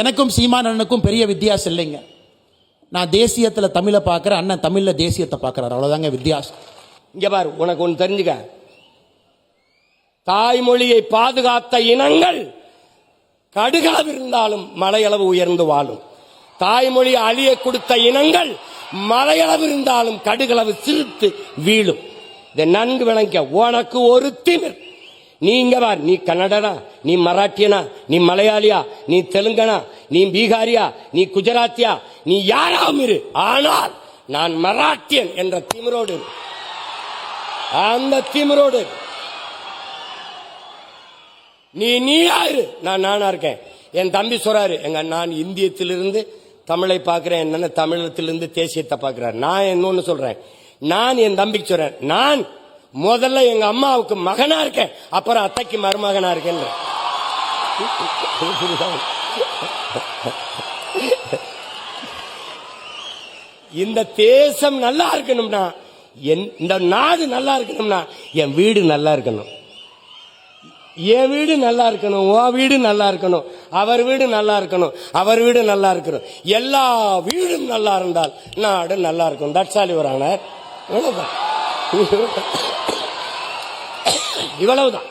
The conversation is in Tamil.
எனக்கும் சீமான் அண்ணனுக்கும் பெரிய வித்தியாசம் இல்லைங்க. நான் தேசியத்தில் தமிழை பார்க்குறேன், அண்ணன் தமிழில் தேசியத்தை பார்க்குறாரு, அவ்வளோதாங்க வித்தியாசம். இங்க பாரு, உனக்கு ஒன்று தெரிஞ்சுக்க, தாய்மொழியை பாதுகாத்த இனங்கள் கடுகளவு இருந்தாலும் மலையளவு உயர்ந்து வாழும். தாய்மொழி அழிய கொடுத்த இனங்கள் மலையளவு இருந்தாலும் கடுகளவு சிரித்து வீழும். இதை நன்கு விளங்க. உனக்கு ஒரு திமிர். நீங்க பார், நீ கன்னடனா, நீ மராட்டியனா, நீ மலையாளியா, நீ தெலுங்கனா, நீ பீகாரியா, நீ குஜராத்தியா, நீ யாராவும் இரு, ஆனால் நான் மராட்டியன் என்ற திமிரோடு, அந்த திமிரோடு நீ யாரு, நான் நானா இருக்கேன். என் தம்பி சொல்றாரு, எங்க நான் இந்தியத்திலிருந்து தமிழை பார்க்கிறேன், என்னன்னு தமிழத்திலிருந்து தேசியத்தை பார்க்கிறார். நான் இன்னொன்னு சொல்றேன், நான் என் தம்பிக்கு சொல்றேன், நான் முதல்ல எங்க அம்மாவுக்கு மகனா இருக்கேன், அப்புறம் அத்தைக்கு மருமகனா இருக்கேன். இந்த தேசம் நல்லா இருக்கணும்னா, இந்த நாடு நல்லா இருக்கணும்னா என் வீடு நல்லா இருக்கணும். என் வீடு நல்லா இருக்கணும், உன் வீடு நல்லா இருக்கணும், அவர் வீடு நல்லா இருக்கணும், அவர் வீடு நல்லா இருக்கணும். எல்லா வீடும் நல்லா இருந்தால் நாடு நல்லா இருக்கும். That's all your honour. இவ்வளவுதான்.